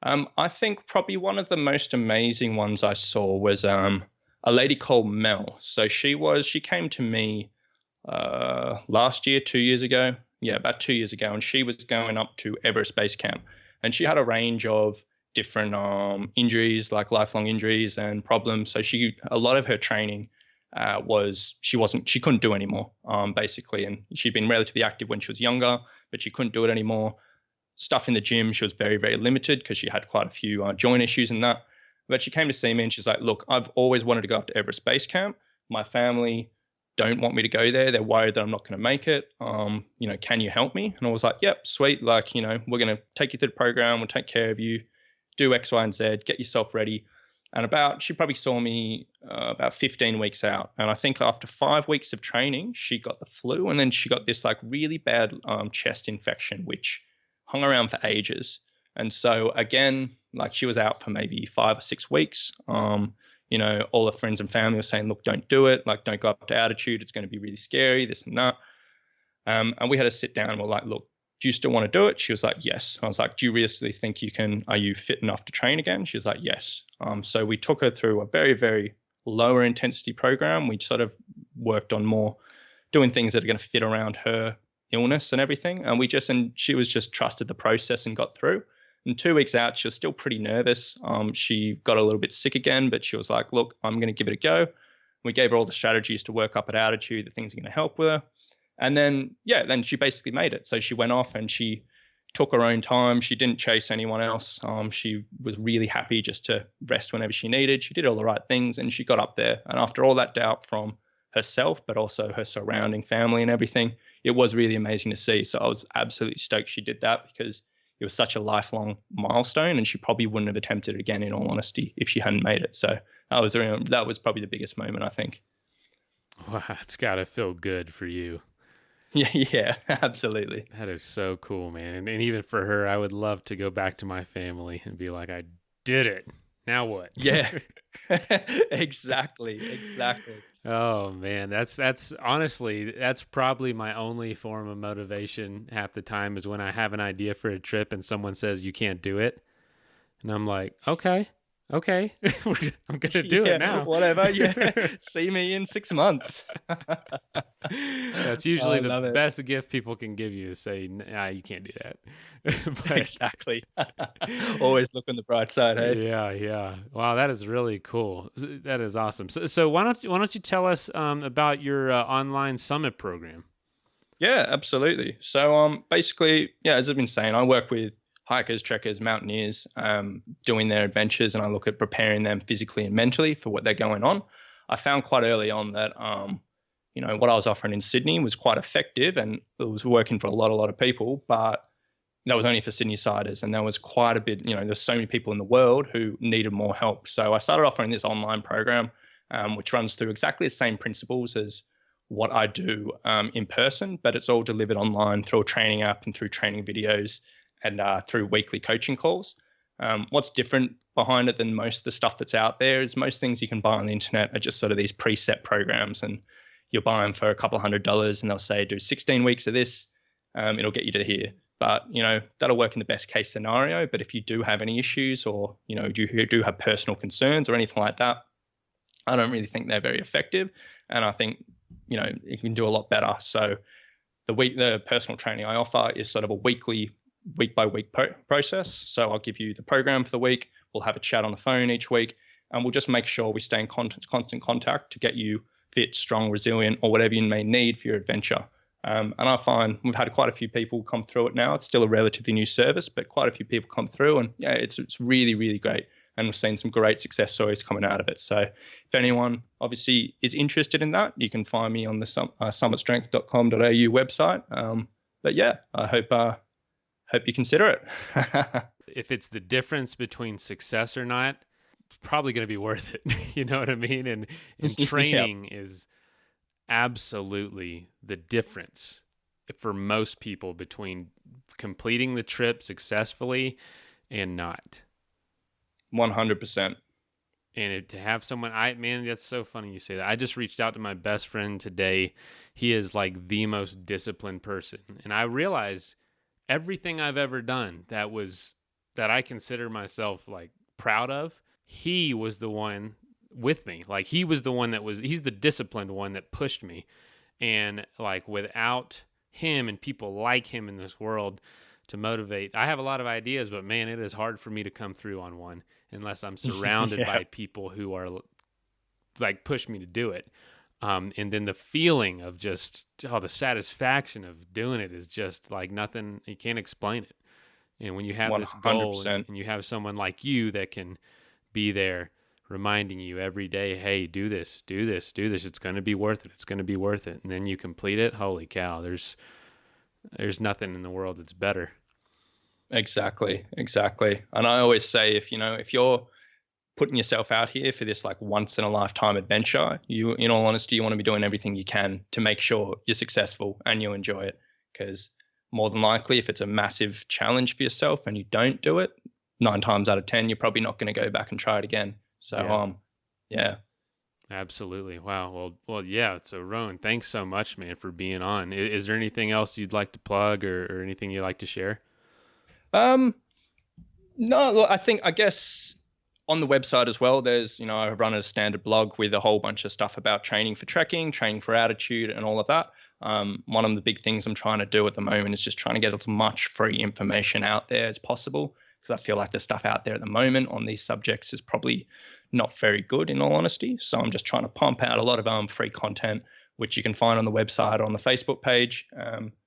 I think probably one of the most amazing ones I saw was a lady called Mel. So she came to me last year, 2 years ago. Yeah, about 2 years ago, and she was going up to Everest Base Camp, and she had a range of different injuries, like lifelong injuries and problems. So a lot of her training she couldn't do anymore, basically, and she'd been relatively active when she was younger, but she couldn't do it anymore. Stuff in the gym, she was very, very limited because she had quite a few joint issues and that. But she came to see me and she's like, look, I've always wanted to go up to Everest Base Camp. My family don't want me to go there. They're worried that I'm not going to make it. Can you help me? And I was like, yep, sweet. Like, we're going to take you through the program. We'll take care of you, do X, Y, and Z, get yourself ready. And she probably saw me about 15 weeks out. And I think after 5 weeks of training, she got the flu. And then she got this like really bad chest infection, which hung around for ages. And so again, like she was out for maybe 5 or 6 weeks. All her friends and family were saying, look, don't do it. Like, don't go up to altitude. It's going to be really scary, this and that. And we had to sit down and we're like, look, do you still want to do it? She was like, yes. I was like, do you really think you can? Are you fit enough to train again? She was like, yes. So we took her through a very, very lower intensity program. We sort of worked on more doing things that are going to fit around her illness and everything. And she was just trusted the process and got through. And 2 weeks out, she was still pretty nervous. She got a little bit sick again, but she was like, look, I'm going to give it a go. We gave her all the strategies to work up at altitude, the things are going to help with her. And then she basically made it. So she went off and she took her own time. She didn't chase anyone else. She was really happy just to rest whenever she needed. She did all the right things and she got up there. And after all that doubt from herself, but also her surrounding family and everything, it was really amazing to see. So I was absolutely stoked she did that because it was such a lifelong milestone and she probably wouldn't have attempted it again, in all honesty, if she hadn't made it. So that was probably the biggest moment, I think. Wow, it's got to feel good for you. Yeah, absolutely. That is so cool, man. And even for her, I would love to go back to my family and be like, I did it. Now what? Yeah, exactly. Oh man, that's honestly, that's probably my only form of motivation half the time is when I have an idea for a trip and someone says you can't do it. And I'm like, okay, I'm going to do it now. Whatever. Yeah. See me in 6 months. That's usually the best gift people can give you is say, nah, you can't do that. But, exactly. Always look on the bright side, hey? Yeah. Wow, that is really cool. That is awesome. So why don't you tell us about your online summit program? Yeah, absolutely. So basically, as I've been saying, I work with hikers, trekkers, mountaineers, doing their adventures, and I look at preparing them physically and mentally for what they're going on. I found quite early on that, what I was offering in Sydney was quite effective and it was working for a lot of people, but that was only for Sydney-siders, and there was quite a bit, there's so many people in the world who needed more help. So I started offering this online program, which runs through exactly the same principles as what I do in person, but it's all delivered online through a training app and through training videos and through weekly coaching calls. What's different behind it than most of the stuff that's out there is most things you can buy on the internet are just sort of these preset programs, and you'll buy them for a couple $100 and they'll say, do 16 weeks of this, it'll get you to here. But, that'll work in the best case scenario. But if you do have any issues or, you do have personal concerns or anything like that, I don't really think they're very effective. And I think, you can do a lot better. So the personal training I offer is sort of a week by week process. So I'll give you the program for the week. We'll have a chat on the phone each week, and we'll just make sure we stay in constant contact to get you fit, strong, resilient, or whatever you may need for your adventure. And I find we've had quite a few people come through it now. It's still a relatively new service, but quite a few people come through, and it's really, really great. And we've seen some great success stories coming out of it. So if anyone obviously is interested in that, you can find me on the summitstrength.com.au website. But I hope you consider it. If it's the difference between success or not, it's probably going to be worth it. You know what I mean? And training is absolutely the difference for most people between completing the trip successfully and not. 100%. And to have someone, man, that's so funny you say that. I just reached out to my best friend today. He is like the most disciplined person. And I realized everything I've ever done that I consider myself like proud of, he was the one with me. Like he was the one he's the disciplined one that pushed me. And like without him and people like him in this world to motivate, I have a lot of ideas, but man, it is hard for me to come through on one unless I'm surrounded by people who are like push me to do it. And then the feeling of just, the satisfaction of doing it is just like nothing, you can't explain it. And when you have 100%. This goal and you have someone like you that can be there reminding you every day, hey, do this, it's going to be worth it. And then you complete it. Holy cow. There's nothing in the world that's better. Exactly. And I always say, if you're putting yourself out here for this like once in a lifetime adventure, in all honesty, you want to be doing everything you can to make sure you're successful and you enjoy it. Because more than likely, if it's a massive challenge for yourself and you don't do it, 9 times out of 10, you're probably not going to go back and try it again. So, yeah. Absolutely. Wow. Well, yeah. So Rowan, thanks so much, man, for being on. Is there anything else you'd like to plug or anything you'd like to share? No, look, I guess on the website as well, there's, I run a standard blog with a whole bunch of stuff about training for trekking, training for altitude and all of that. One of the big things I'm trying to do at the moment is just trying to get as much free information out there as possible, because I feel like the stuff out there at the moment on these subjects is probably not very good, in all honesty. So I'm just trying to pump out a lot of free content, which you can find on the website or on the Facebook page.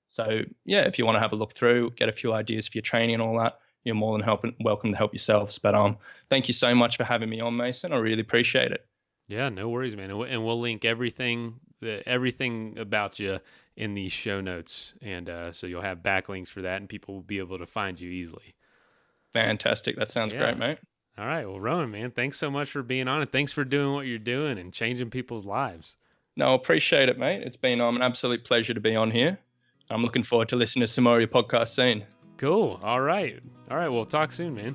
So yeah, if you want to have a look through, get a few ideas for your training and all that, you're more than welcome to help yourselves. But thank you so much for having me on, Mason. I really appreciate it. Yeah, no worries, man. And we'll link everything about you in these show notes, and so you'll have backlinks for that, and people will be able to find you easily. Fantastic. That sounds great, mate. All right. Well, Rowan, man, thanks so much for being on, and thanks for doing what you're doing and changing people's lives. No, I appreciate it, mate. It's been an absolute pleasure to be on here. I'm looking forward to listening to some more of your podcasts soon. Cool. All right. We'll talk soon, man.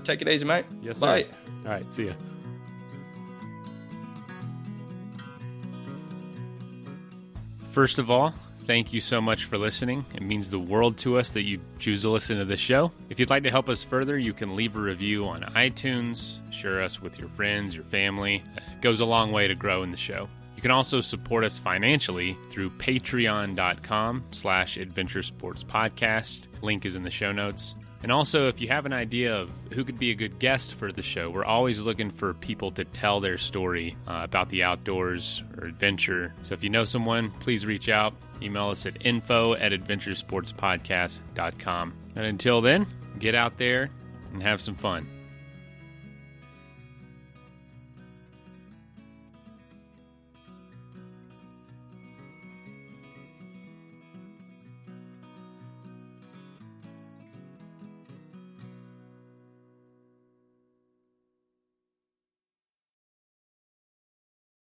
Take it easy, mate. Yes, sir. Bye. All right. See ya. First of all, thank you so much for listening. It means the world to us that you choose to listen to this show. If you'd like to help us further, you can leave a review on iTunes, share us with your friends, your family. It goes a long way to growing the show. You can also support us financially through patreon.com/adventuresportspodcast. Link is in the show notes. And also, if you have an idea of who could be a good guest for the show, we're always looking for people to tell their story about the outdoors or adventure. So if you know someone, please reach out. Email us at info@adventuresportspodcast.com. And until then, get out there and have some fun.